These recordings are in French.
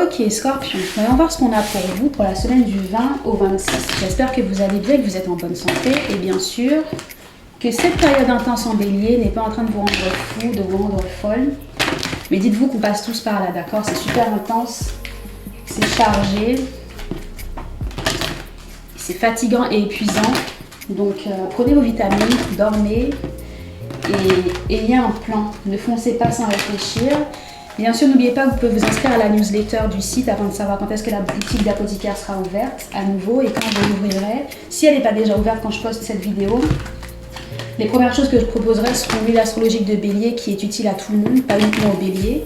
Ok, Scorpion, voyons voir ce qu'on a pour vous pour la semaine du 20 au 26. J'espère que vous allez bien, que vous êtes en bonne santé et bien sûr que cette période intense en bélier n'est pas en train de vous rendre fou, de vous rendre folle. Mais dites-vous qu'on passe tous par là, d'accord? C'est super intense, c'est chargé, c'est fatigant et épuisant. Donc prenez vos vitamines, dormez et ayez un plan. Ne foncez pas sans réfléchir. Bien sûr, n'oubliez pas que vous pouvez vous inscrire à la newsletter du site afin de savoir quand est-ce que la boutique d'apothicaire sera ouverte à nouveau et quand je l'ouvrirai. Si elle n'est pas déjà ouverte quand je poste cette vidéo, les premières choses que je proposerai seront l'huile astrologique de bélier qui est utile à tout le monde, pas uniquement au bélier.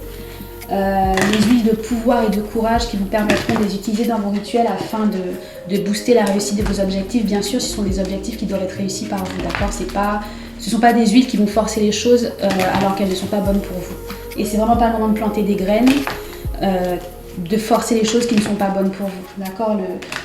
Les huiles de pouvoir et de courage qui vous permettront de les utiliser dans vos rituels afin de booster la réussite de vos objectifs. Bien sûr, ce sont des objectifs qui doivent être réussis par vous, d'accord? Ce ne sont pas des huiles qui vont forcer les choses alors qu'elles ne sont pas bonnes pour vous. Et c'est vraiment pas le moment de planter des graines, de forcer les choses qui ne sont pas bonnes pour vous, d'accord?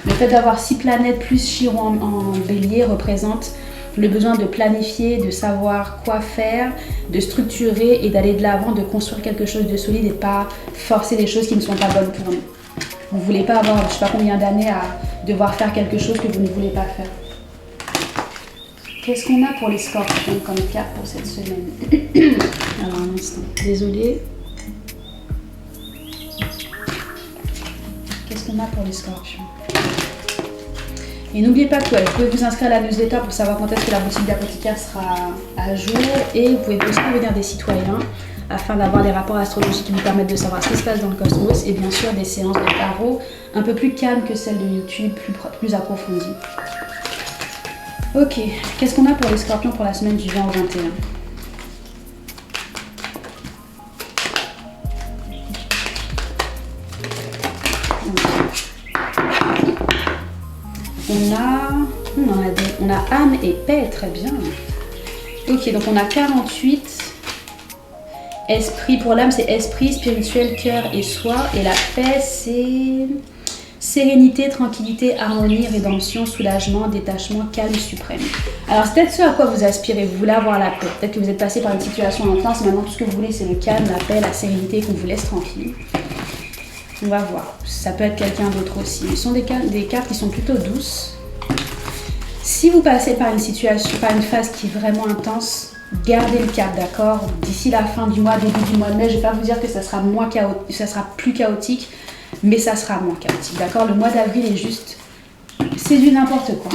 Le fait d'avoir 6 planètes plus Chiron en bélier représente le besoin de planifier, de savoir quoi faire, de structurer et d'aller de l'avant, de construire quelque chose de solide et pas forcer des choses qui ne sont pas bonnes pour nous. Vous ne voulez pas avoir, je ne sais pas combien d'années à devoir faire quelque chose que vous ne voulez pas faire. Qu'est-ce qu'on a pour les scorpions comme carte pour cette semaine? Alors un instant, désolée. Qu'est-ce qu'on a pour les scorpions? Et n'oubliez pas que vous pouvez vous inscrire à la newsletter pour savoir quand est-ce que la boutique d'apothicaire sera à jour. Et vous pouvez aussi devenir des citoyens afin d'avoir des rapports astrologiques qui vous permettent de savoir ce qui se passe dans le cosmos. Et bien sûr des séances de tarot un peu plus calmes que celles de YouTube, plus approfondies. Ok, qu'est-ce qu'on a pour les scorpions pour la semaine du 20 au 21? On a âme et paix, très bien. Ok, donc on a 48. Esprit, pour l'âme, c'est esprit, spirituel, cœur et soi. Et la paix, c'est sérénité, tranquillité, harmonie, rédemption, soulagement, détachement, calme suprême. Alors, c'est peut-être ce à quoi vous aspirez. Vous voulez avoir la paix. Peut-être que vous êtes passé par une situation intense. Maintenant, tout ce que vous voulez, c'est le calme, la paix, la sérénité, qu'on vous laisse tranquille. On va voir. Ça peut être quelqu'un d'autre aussi. Ce sont des cartes qui sont plutôt douces. Si vous passez par une situation, par une phase qui est vraiment intense, gardez le cap, d'accord? D'ici la fin du mois, début du mois de mai, je ne vais pas vous dire que ça sera plus chaotique, mais ça sera moins chaotique, d'accord? Le mois d'avril est juste... c'est du n'importe quoi.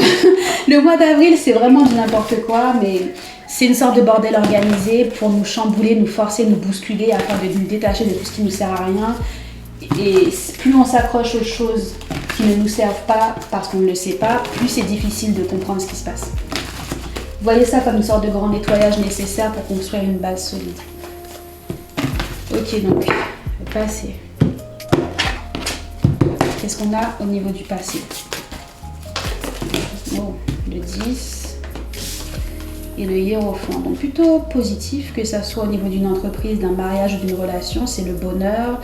Le mois d'avril, c'est vraiment du n'importe quoi, mais c'est une sorte de bordel organisé pour nous chambouler, nous forcer, nous bousculer afin de nous détacher de tout ce qui ne nous sert à rien. Et plus on s'accroche aux choses qui ne nous servent pas parce qu'on ne le sait pas, plus c'est difficile de comprendre ce qui se passe. Voyez ça comme une sorte de grand nettoyage nécessaire pour construire une base solide. Ok, donc, le passé. Qu'est-ce qu'on a au niveau du passé? Oh, le 10 et le hiérophant. Donc plutôt positif, que ça soit au niveau d'une entreprise, d'un mariage ou d'une relation, c'est le bonheur,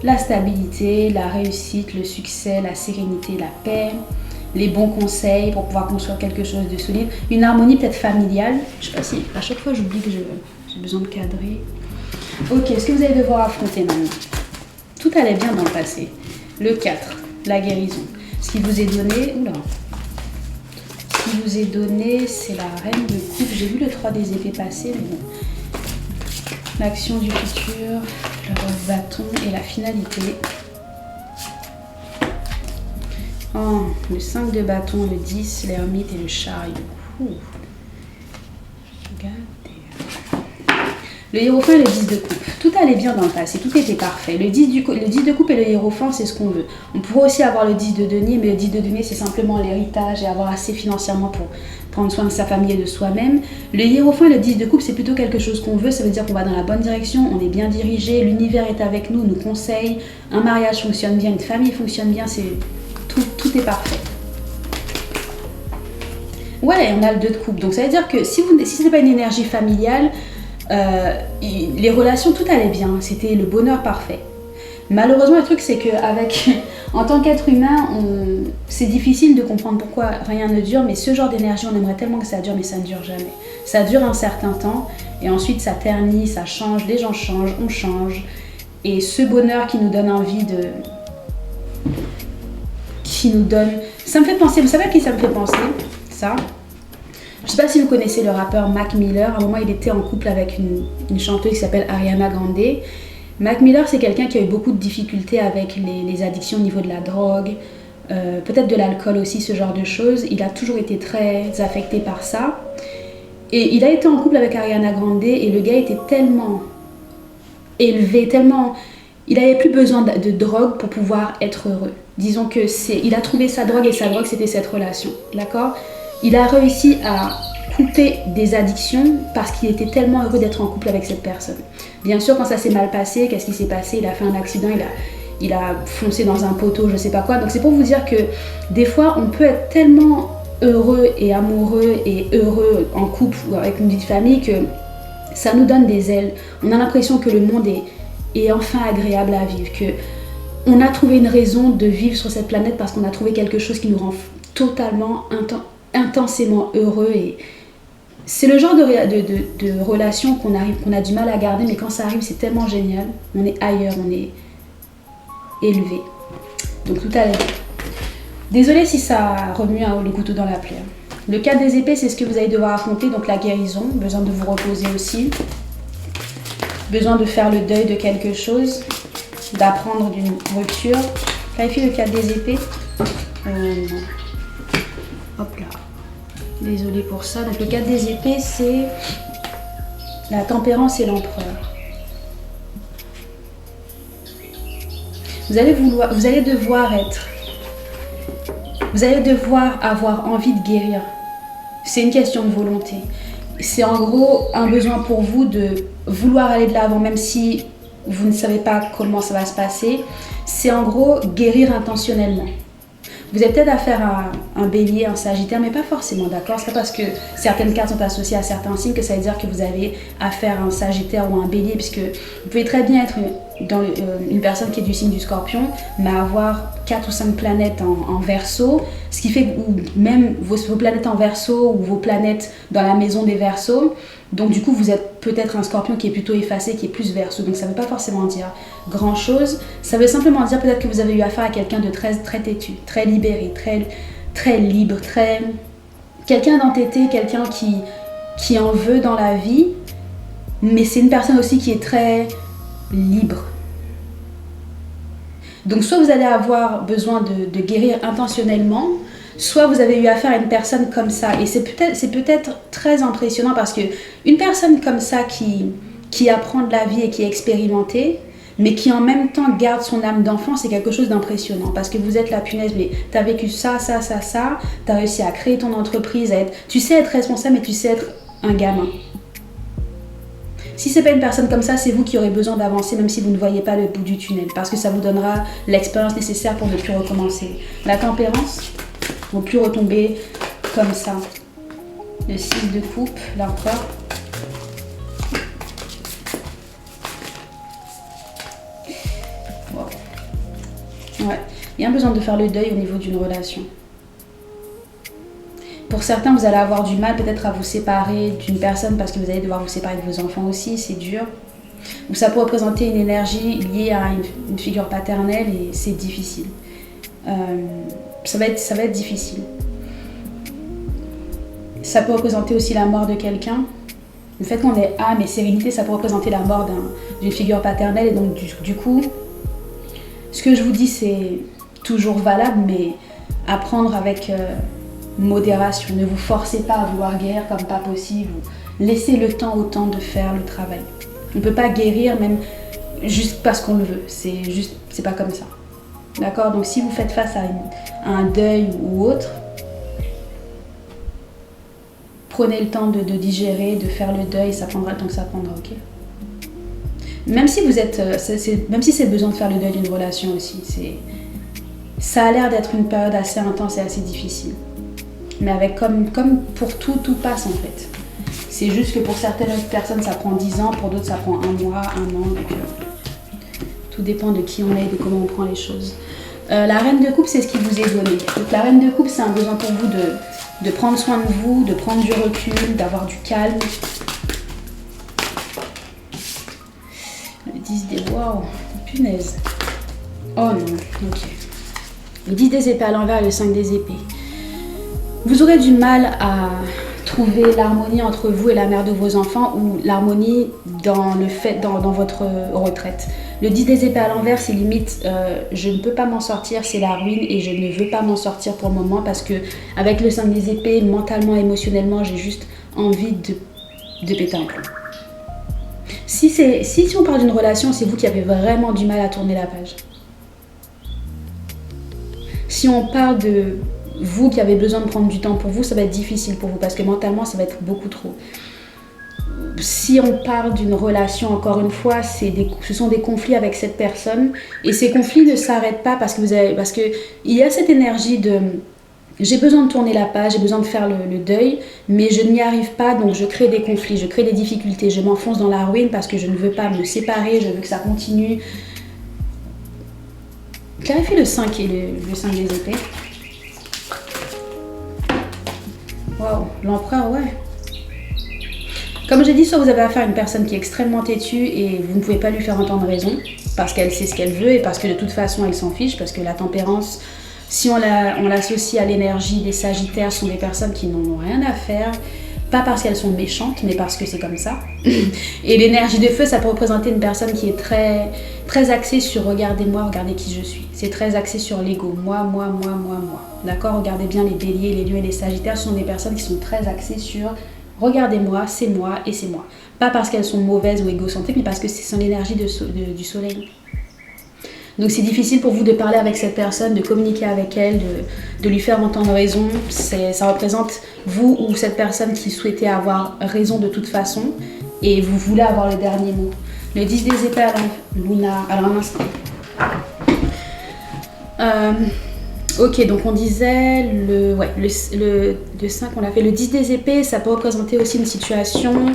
la stabilité, la réussite, le succès, la sérénité, la paix, les bons conseils pour pouvoir construire quelque chose de solide, une harmonie peut-être familiale. Je sais pas si à chaque fois j'oublie que j'ai besoin de cadrer. Ok, ce que vous allez devoir affronter maintenant. Tout allait bien dans le passé. Le 4, la guérison. Ce qui vous est donné, ce qui vous est donné, c'est la reine de coupe. J'ai vu le 3 des épées passer, mais bon. L'action du futur, le bâton et la finalité. Oh, le 5 de bâton, le 10, l'ermite et le chariot. Regardez. Le hiérophant et le 10 de coupe. Tout allait bien dans le passé, tout était parfait. Le 10 de coupe et le hiérophant, c'est ce qu'on veut. On pourrait aussi avoir le 10 de denier, mais le 10 de denier, c'est simplement l'héritage et avoir assez financièrement pour prendre soin de sa famille et de soi-même. Le hiérophant et le 10 de coupe, c'est plutôt quelque chose qu'on veut. Ça veut dire qu'on va dans la bonne direction, on est bien dirigé, l'univers est avec nous, nous conseille, un mariage fonctionne bien, une famille fonctionne bien, tout est parfait. Ouais, on a le 2 de coupe. Donc ça veut dire que si ce n'est pas une énergie familiale, les relations, tout allait bien. C'était le bonheur parfait. Malheureusement, le truc, c'est en tant qu'être humain, c'est difficile de comprendre pourquoi rien ne dure, mais ce genre d'énergie, on aimerait tellement que ça dure, mais ça ne dure jamais. Ça dure un certain temps, et ensuite ça ternit, ça change, les gens changent, on change. Et ce bonheur qui nous donne envie qui nous donne... Ça me fait penser, vous savez à qui ça me fait penser, ça? Je sais pas si vous connaissez le rappeur Mac Miller. À un moment, il était en couple avec une chanteuse qui s'appelle Ariana Grande. Mac Miller, c'est quelqu'un qui a eu beaucoup de difficultés avec les addictions au niveau de la drogue, peut-être de l'alcool aussi, ce genre de choses. Il a toujours été très affecté par ça. Et il a été en couple avec Ariana Grande et le gars était tellement élevé, tellement... Il n'avait plus besoin de drogue pour pouvoir être heureux. Disons que il a trouvé sa drogue et sa drogue, c'était cette relation. D'accord? Il a réussi à couper des addictions parce qu'il était tellement heureux d'être en couple avec cette personne. Bien sûr, quand ça s'est mal passé, qu'est-ce qui s'est passé? Il a fait un accident, il a foncé dans un poteau, je sais pas quoi. Donc c'est pour vous dire que des fois, on peut être tellement heureux et amoureux et heureux en couple ou avec une vie de famille que ça nous donne des ailes. On a l'impression que le monde est enfin agréable à vivre, que on a trouvé une raison de vivre sur cette planète parce qu'on a trouvé quelque chose qui nous rend totalement intensément heureux. Et c'est le genre de relation qu'on a du mal à garder, mais quand ça arrive, c'est tellement génial. On est ailleurs, on est élevé. Donc tout allait bien. Désolée si ça remue le couteau dans la plaie. Le 4 des épées, c'est ce que vous allez devoir affronter, donc la guérison, besoin de vous reposer aussi, besoin de faire le deuil de quelque chose, d'apprendre d'une rupture. Clarifie le 4 des épées. Hop là. Désolée pour ça. Donc le 4 des épées, c'est la tempérance et l'empereur. Vous allez devoir avoir envie de guérir. C'est une question de volonté. C'est en gros un besoin pour vous de vouloir aller de l'avant, même si vous ne savez pas comment ça va se passer. C'est en gros guérir intentionnellement. Vous avez peut-être affaire à un bélier, un sagittaire, mais pas forcément, d'accord? C'est pas parce que certaines cartes sont associées à certains signes que ça veut dire que vous avez affaire à un sagittaire ou à un bélier, puisque vous pouvez très bien être une personne qui est du signe du scorpion, mais avoir 4 ou 5 planètes en verseau, ce qui fait que même vos planètes en verseau ou vos planètes dans la maison des verseaux, donc du coup vous êtes peut-être un scorpion qui est plutôt effacé, qui est plus verseau, donc ça ne veut pas forcément dire grand chose, ça veut simplement dire peut-être que vous avez eu affaire à quelqu'un de très têtu, très libéré, très libre, quelqu'un d'entêté, quelqu'un qui en veut dans la vie, mais c'est une personne aussi qui est très libre. Donc soit vous allez avoir besoin de guérir intentionnellement, soit vous avez eu affaire à une personne comme ça. Et c'est peut-être très impressionnant parce que une personne comme ça qui apprend de la vie et qui est expérimentée, mais qui en même temps garde son âme d'enfant, c'est quelque chose d'impressionnant. Parce que vous êtes la punaise, mais tu as vécu ça, tu as réussi à créer ton entreprise, tu sais être responsable, mais tu sais être un gamin. Si c'est pas une personne comme ça, c'est vous qui aurez besoin d'avancer, même si vous ne voyez pas le bout du tunnel, parce que ça vous donnera l'expérience nécessaire pour ne plus recommencer. La tempérance, ne plus retomber comme ça. Le 6 de coupe, l'empereur. Wow. Ouais, il y a besoin de faire le deuil au niveau d'une relation. Pour certains, vous allez avoir du mal peut-être à vous séparer d'une personne parce que vous allez devoir vous séparer de vos enfants aussi, c'est dur. Ou ça peut représenter une énergie liée à une figure paternelle et c'est difficile. Ça va être difficile. Ça peut représenter aussi la mort de quelqu'un. Le fait qu'on ait âme et sérénité, ça peut représenter la mort d'une figure paternelle. Et donc du coup, ce que je vous dis, c'est toujours valable, mais à prendre avec modération. Ne vous forcez pas à vouloir guérir comme pas possible. Laissez le temps au temps de faire le travail. On ne peut pas guérir même juste parce qu'on le veut. C'est pas comme ça. D'accord? Donc si vous faites face à un deuil ou autre, prenez le temps de digérer, de faire le deuil, ça prendra le temps que ça prendra, ok? Même si même si c'est besoin de faire le deuil d'une relation aussi, ça a l'air d'être une période assez intense et assez difficile. Mais avec comme pour tout passe en fait. C'est juste que pour certaines personnes ça prend 10 ans, pour d'autres ça prend 1 mois, 1 an, donc tout dépend de qui on est et de comment on prend les choses. La reine de coupe, c'est ce qui vous est donné. Donc la reine de coupe, c'est un besoin pour vous de prendre soin de vous, de prendre du recul, d'avoir du calme. Le 10 des... Waouh, punaise. Oh non, ok. Le 10 des épées à l'envers et le 5 des épées. Vous aurez du mal à trouver l'harmonie entre vous et la mère de vos enfants ou l'harmonie dans votre retraite. Le 10 des épées à l'envers, c'est limite je ne peux pas m'en sortir, c'est la ruine et je ne veux pas m'en sortir pour le moment parce que avec le 5 des épées, mentalement, émotionnellement, j'ai juste envie de péter un plomb. Si on parle d'une relation, c'est vous qui avez vraiment du mal à tourner la page. Si on parle de vous qui avez besoin de prendre du temps pour vous, ça va être difficile pour vous parce que mentalement, ça va être beaucoup trop. Si on parle d'une relation, encore une fois, ce sont des conflits avec cette personne et ces conflits ne s'arrêtent pas parce que il y a cette énergie de j'ai besoin de tourner la page, j'ai besoin de faire le deuil, mais je n'y arrive pas, donc je crée des conflits, je crée des difficultés, je m'enfonce dans la ruine parce que je ne veux pas me séparer, je veux que ça continue. Clarifiez le 5 et le 5 des épées. Waouh, l'empereur, ouais. Comme j'ai dit, soit vous avez affaire à une personne qui est extrêmement têtue et vous ne pouvez pas lui faire entendre raison parce qu'elle sait ce qu'elle veut et parce que de toute façon elle s'en fiche, parce que la tempérance, si on l'associe à l'énergie des sagittaires, sont des personnes qui n'en ont rien à faire, pas parce qu'elles sont méchantes, mais parce que c'est comme ça. Et l'énergie de feu, ça peut représenter une personne qui est très, très axée sur regardez-moi, regardez qui je suis. C'est très axé sur l'ego, moi. D'accord? Regardez bien les béliers, les lions et les sagittaires, ce sont des personnes qui sont très axées sur regardez-moi et c'est moi. Pas parce qu'elles sont mauvaises ou égocentriques, mais parce que c'est son énergie du soleil. Donc c'est difficile pour vous de parler avec cette personne, de communiquer avec elle, de lui faire entendre raison. Ça représente vous ou cette personne qui souhaitait avoir raison de toute façon et vous voulez avoir le dernier mot. Le 10 des épées à Luna, alors un instant. Ok, donc on disait le 5, on l'a fait. Le 10 des épées, ça peut représenter aussi une situation.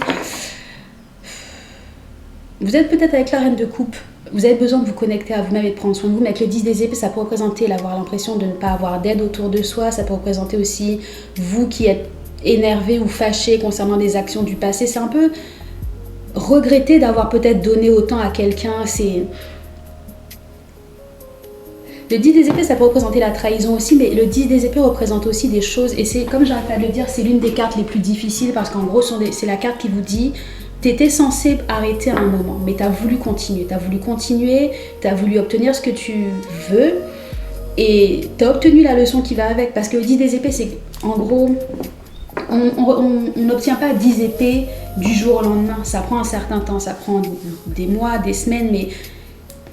Vous êtes peut-être avec la reine de coupe. Vous avez besoin de vous connecter à vous-même et de prendre soin de vous, mais avec le 10 des épées, ça peut représenter avoir l'impression de ne pas avoir d'aide autour de soi. Ça peut représenter aussi vous qui êtes énervé ou fâché concernant des actions du passé. C'est un peu regretter d'avoir peut-être donné autant à quelqu'un. Le 10 des épées, ça peut représenter la trahison aussi, mais le 10 des épées représente aussi des choses, et c'est, comme j'arrête pas de le dire, c'est l'une des cartes les plus difficiles, parce qu'en gros, c'est la carte qui vous dit t'étais censé arrêter à un moment, mais t'as voulu continuer, t'as voulu obtenir ce que tu veux, et t'as obtenu la leçon qui va avec, parce que le 10 des épées, c'est en gros, on n'obtient pas 10 épées du jour au lendemain, ça prend un certain temps, ça prend des mois, des semaines, mais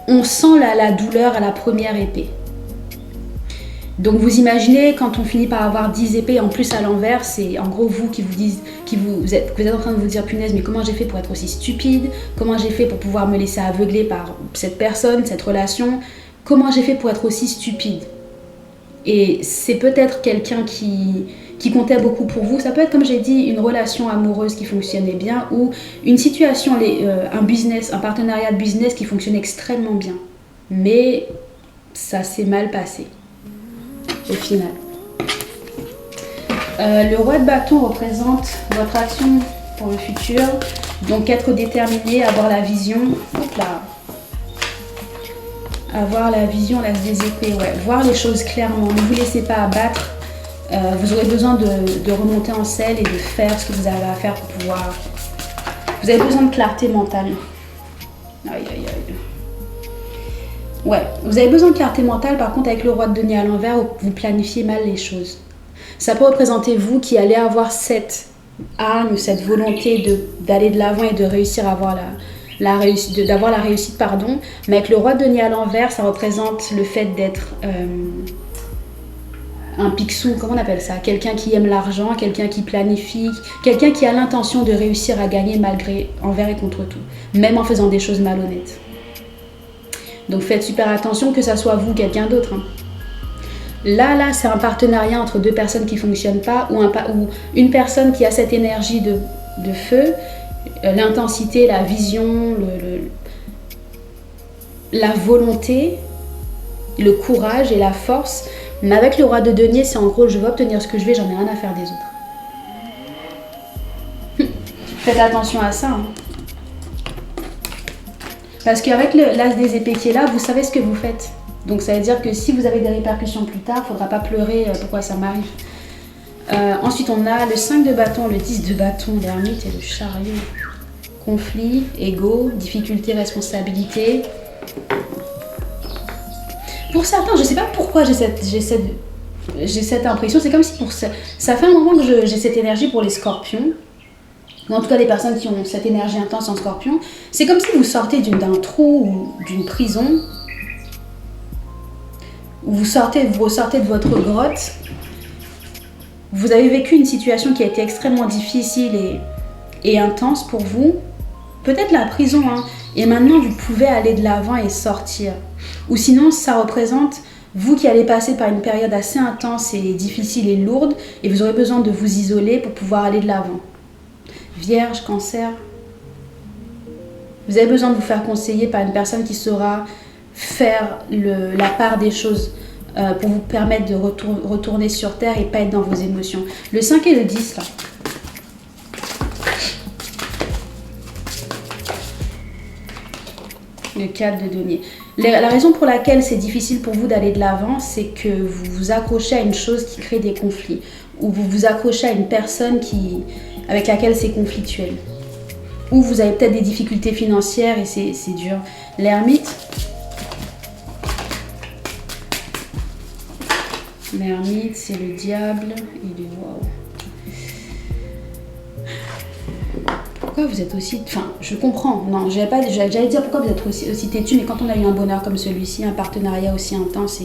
on sent la douleur à la première épée. Donc vous imaginez quand on finit par avoir 10 épées en plus à l'envers, c'est en gros vous vous êtes en train de vous dire punaise, mais comment j'ai fait pour être aussi stupide? Comment j'ai fait pour pouvoir me laisser aveugler par cette personne, cette relation? Comment j'ai fait pour être aussi stupide? Et c'est peut-être quelqu'un qui comptait beaucoup pour vous. Ça peut être, comme j'ai dit, une relation amoureuse qui fonctionnait bien ou une situation, un partenariat de business qui fonctionnait extrêmement bien. Mais ça s'est mal passé au final. Le roi de bâton représente votre action pour le futur. Donc être déterminé, avoir la vision. Hop là. Avoir la vision, l'as des épées, ouais. Voir les choses clairement. Ne vous laissez pas abattre. Vous aurez besoin de remonter en selle et de faire ce que vous avez à faire pour pouvoir... Vous avez besoin de clarté mentale. Aïe, aïe, aïe. Ouais, vous avez besoin de clarté mentale. Par contre, avec le roi de denier à l'envers, vous planifiez mal les choses. Ça peut représenter vous qui allez avoir cette âme, cette volonté d'aller de l'avant et de réussir à avoir d'avoir la réussite, pardon. Mais avec le roi de denier à l'envers, ça représente le fait d'être... un pixou, comment on appelle ça? Quelqu'un qui aime l'argent, quelqu'un qui planifie, quelqu'un qui a l'intention de réussir à gagner malgré, envers et contre tout, même en faisant des choses malhonnêtes. Donc faites super attention que ça soit vous ou quelqu'un d'autre. Hein. Là, c'est un partenariat entre deux personnes qui ne fonctionnent pas ou une personne qui a cette énergie de feu, l'intensité, la vision, la volonté, le courage et la force. Mais avec le roi de denier, c'est en gros, je veux obtenir ce que je veux, j'en ai rien à faire des autres. Faites attention à ça. Hein. Parce qu'avec l'as des épées qui est là, vous savez ce que vous faites. Donc ça veut dire que si vous avez des répercussions plus tard, il ne faudra pas pleurer pourquoi ça m'arrive. Ensuite, on a le 5 de bâton, le 10 de bâton, l'ermite et le chariot. Conflit, ego, difficulté, responsabilité. Pour certains, je ne sais pas pourquoi j'ai cette impression. C'est comme si ça fait un moment que j'ai cette énergie pour les scorpions. Ou en tout cas, les personnes qui ont cette énergie intense en scorpion. C'est comme si vous sortez d'un trou ou d'une prison. Vous sortez de votre grotte. Vous avez vécu une situation qui a été extrêmement difficile et intense pour vous. Peut-être la prison, hein. Et maintenant, vous pouvez aller de l'avant et sortir. Ou sinon, ça représente vous qui allez passer par une période assez intense et difficile et lourde, et vous aurez besoin de vous isoler pour pouvoir aller de l'avant. Vierge, Cancer. Vous avez besoin de vous faire conseiller par une personne qui saura faire la part des choses pour vous permettre de retourner sur Terre et pas être dans vos émotions. Le 5 et le 10, là. Le 4 de denier. La raison pour laquelle c'est difficile pour vous d'aller de l'avant, c'est que vous vous accrochez à une chose qui crée des conflits. Ou vous vous accrochez à une personne avec laquelle c'est conflictuel. Ou vous avez peut-être des difficultés financières et c'est dur. L'ermite. L'ermite, c'est le diable et le waouh. Pourquoi vous êtes aussi... Enfin, je comprends. Non, j'allais dire pourquoi vous êtes aussi têtu, mais quand on a eu un bonheur comme celui-ci, un partenariat aussi intense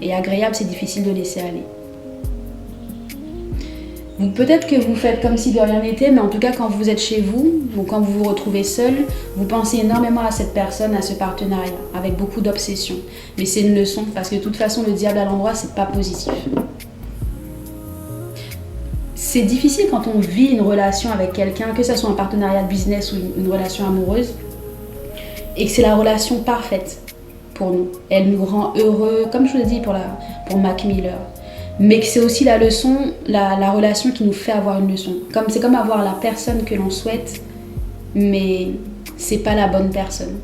et agréable, c'est difficile de laisser aller. Peut-être que vous faites comme si de rien n'était, mais en tout cas, quand vous êtes chez vous, ou quand vous vous retrouvez seul, vous pensez énormément à cette personne, à ce partenariat, avec beaucoup d'obsession. Mais c'est une leçon, parce que de toute façon, le diable à l'endroit, c'est pas positif. C'est difficile quand on vit une relation avec quelqu'un, que ce soit un partenariat de business ou une relation amoureuse, et que c'est la relation parfaite pour nous. Elle nous rend heureux, comme je vous l'ai dit pour Mac Miller. Mais que c'est aussi la leçon, la relation qui nous fait avoir une leçon. C'est comme avoir la personne que l'on souhaite, mais c'est pas la bonne personne.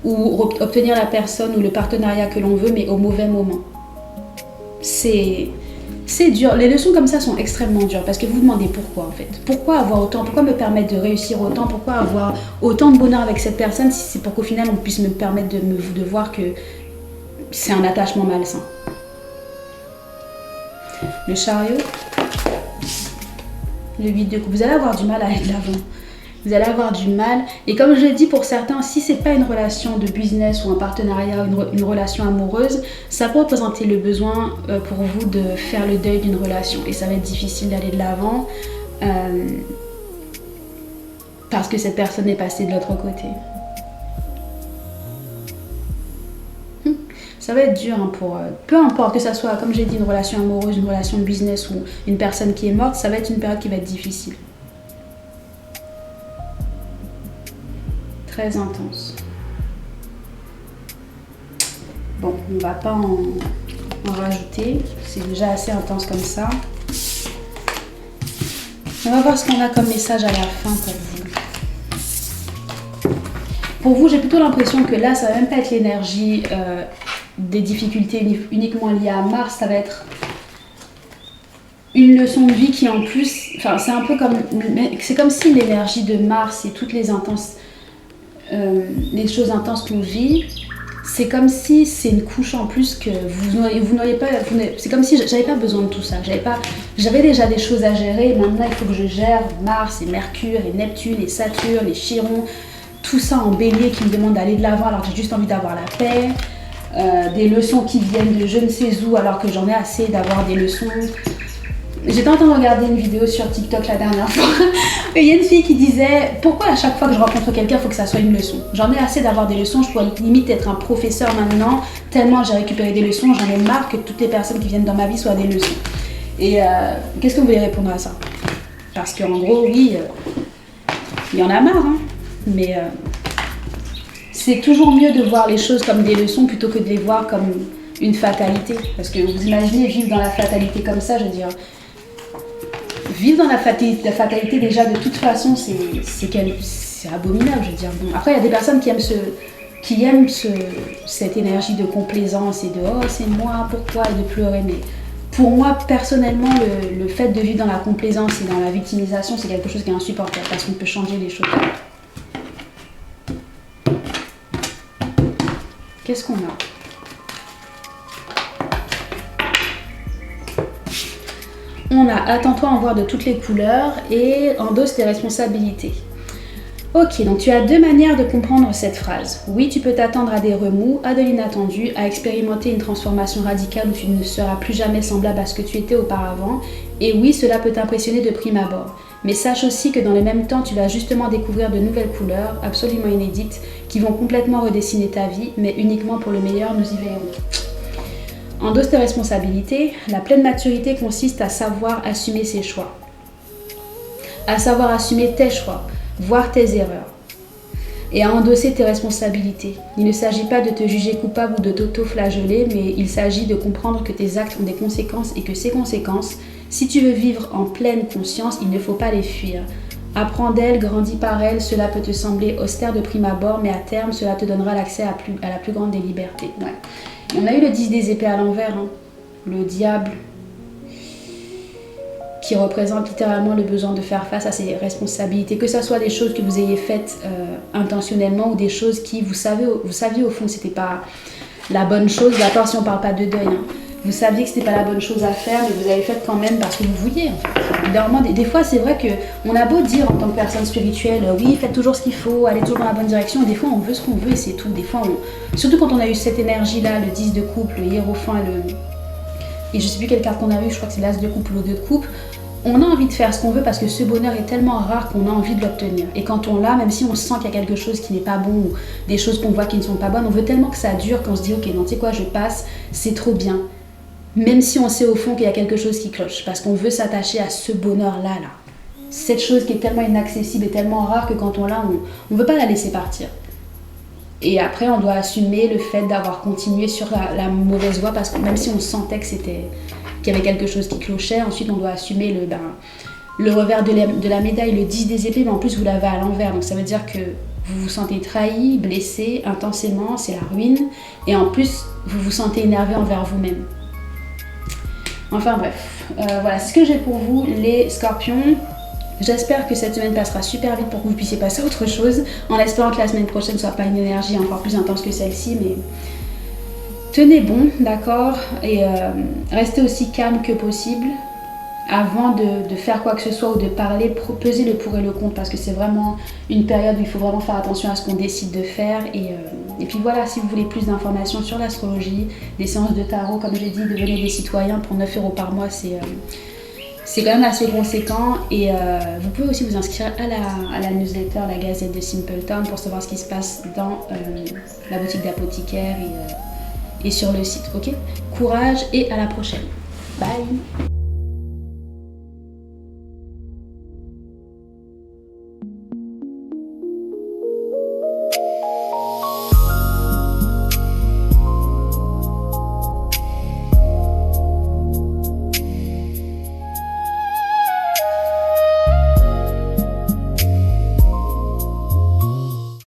Ou obtenir la personne ou le partenariat que l'on veut, mais au mauvais moment. C'est dur. Les leçons comme ça sont extrêmement dures parce que vous vous demandez pourquoi en fait. Pourquoi avoir autant? Pourquoi me permettre de réussir autant? Pourquoi avoir autant de bonheur avec cette personne si c'est pour qu'au final on puisse me permettre de voir que c'est un attachement malsain. Le chariot. Le 8 de coupe. Vous allez avoir du mal à aller de l'avant. Vous allez avoir du mal. Et comme je l'ai dit pour certains, si c'est pas une relation de business ou un partenariat, une relation amoureuse, ça peut représenter le besoin pour vous de faire le deuil d'une relation. Et ça va être difficile d'aller de l'avant parce que cette personne est passée de l'autre côté. Ça va être dur pour... peu importe que ça soit, comme j'ai dit, une relation amoureuse, une relation de business ou une personne qui est morte, ça va être une période qui va être difficile. Très intense. Bon, on va pas en rajouter. C'est déjà assez intense comme ça. On va voir ce qu'on a comme message à la fin pour vous. Pour vous, j'ai plutôt l'impression que là, ça va même pas être l'énergie des difficultés uniquement liées à Mars. Ça va être une leçon de vie qui en plus... Enfin, c'est un peu comme... C'est comme si l'énergie de Mars et toutes les choses intenses qu'on vit, c'est comme si c'est une couche en plus que vous n'auriez pas... C'est comme si j'avais pas besoin de tout ça. J'avais déjà des choses à gérer. Maintenant, il faut que je gère Mars et Mercure et Neptune et Saturne et Chiron. Tout ça en bélier qui me demande d'aller de l'avant alors que j'ai juste envie d'avoir la paix. Des leçons qui viennent de je ne sais où alors que j'en ai assez d'avoir des leçons. J'étais en train de regarder une vidéo sur TikTok la dernière fois et il y a une fille qui disait pourquoi à chaque fois que je rencontre quelqu'un il faut que ça soit une leçon. J'en ai assez d'avoir des leçons, je pourrais limite être un professeur maintenant tellement j'ai récupéré des leçons, j'en ai marre que toutes les personnes qui viennent dans ma vie soient des leçons. Et qu'est-ce que vous voulez répondre à ça? Parce qu'en gros oui, il y en a marre hein, mais c'est toujours mieux de voir les choses comme des leçons plutôt que de les voir comme une fatalité. Parce que vous imaginez vivre dans la fatalité comme ça, je veux dire... Vivre dans la fatalité déjà de toute façon, c'est abominable, je veux dire. Bon, après, il y a des personnes qui aiment qui aiment cette énergie de complaisance et de oh c'est moi, pourquoi, et de pleurer. Mais pour moi personnellement, le fait de vivre dans la complaisance et dans la victimisation, c'est quelque chose qui est insupportable parce qu'on peut changer les choses. Qu'est-ce qu'on a? On a attends-toi à en voir de toutes les couleurs et endosse tes responsabilités. Ok, donc tu as deux manières de comprendre cette phrase. Oui, tu peux t'attendre à des remous, à de l'inattendu, à expérimenter une transformation radicale où tu ne seras plus jamais semblable à ce que tu étais auparavant. Et oui, cela peut t'impressionner de prime abord. Mais sache aussi que dans le même temps, tu vas justement découvrir de nouvelles couleurs, absolument inédites, qui vont complètement redessiner ta vie, mais uniquement pour le meilleur, nous y veillerons. Endosse tes responsabilités. La pleine maturité consiste à savoir assumer ses choix. À savoir assumer tes choix. Voir tes erreurs et à endosser tes responsabilités. Il ne s'agit pas de te juger coupable ou de t'auto-flageller, mais il s'agit de comprendre que tes actes ont des conséquences et que ces conséquences, si tu veux vivre en pleine conscience, il ne faut pas les fuir. Apprends d'elles, grandis par elles, cela peut te sembler austère de prime abord, mais à terme, cela te donnera l'accès à la plus grande des libertés. Ouais. On a eu le 10 des épées à l'envers, hein. Le diable, qui représente littéralement le besoin de faire face à ses responsabilités, que ce soit des choses que vous ayez faites intentionnellement ou des choses qui, vous saviez au fond que c'était pas la bonne chose, d'accord, si on parle pas de deuil, hein. Vous saviez que c'était pas la bonne chose à faire, mais vous avez fait quand même parce que vous vouliez, en fait. Des fois, c'est vrai qu'on a beau dire en tant que personne spirituelle, oui, faites toujours ce qu'il faut, allez toujours dans la bonne direction, des fois on veut ce qu'on veut et c'est tout. Des fois, surtout quand on a eu cette énergie-là, le 10 de coupe, le hiérophant et je sais plus quelle carte qu'on a eu, je crois que c'est l'as de coupe ou le 2 de coupe. On a envie de faire ce qu'on veut parce que ce bonheur est tellement rare qu'on a envie de l'obtenir. Et quand on l'a, même si on sent qu'il y a quelque chose qui n'est pas bon ou des choses qu'on voit qui ne sont pas bonnes, on veut tellement que ça dure qu'on se dit ok, non, tu sais quoi, je passe, c'est trop bien. Même si on sait au fond qu'il y a quelque chose qui cloche, parce qu'on veut s'attacher à ce bonheur-là. Cette chose qui est tellement inaccessible et tellement rare que quand on l'a, on ne veut pas la laisser partir. Et après, on doit assumer le fait d'avoir continué sur la mauvaise voie, parce que même si on sentait qu'il y avait quelque chose qui clochait, ensuite on doit assumer le revers de la médaille, le 10 des épées, mais en plus vous l'avez à l'envers. Donc ça veut dire que vous vous sentez trahi, blessé, intensément, c'est la ruine. Et en plus, vous vous sentez énervé envers vous-même. Enfin bref, voilà, c'est ce que j'ai pour vous, les scorpions. J'espère que cette semaine passera super vite pour que vous puissiez passer à autre chose, en espérant que la semaine prochaine ne soit pas une énergie encore plus intense que celle-ci, mais tenez bon, d'accord, et restez aussi calme que possible avant de faire quoi que ce soit ou de parler, peser le pour et le contre, parce que c'est vraiment une période où il faut vraiment faire attention à ce qu'on décide de faire. Et puis voilà, si vous voulez plus d'informations sur l'astrologie, des séances de tarot, comme j'ai dit, devenez des citoyens pour 9 € par mois, c'est quand même assez conséquent. Et vous pouvez aussi vous inscrire à la newsletter, la Gazette de Simpleton, pour savoir ce qui se passe dans la boutique d'apothicaire et sur le site. Ok, courage et à la prochaine. Bye.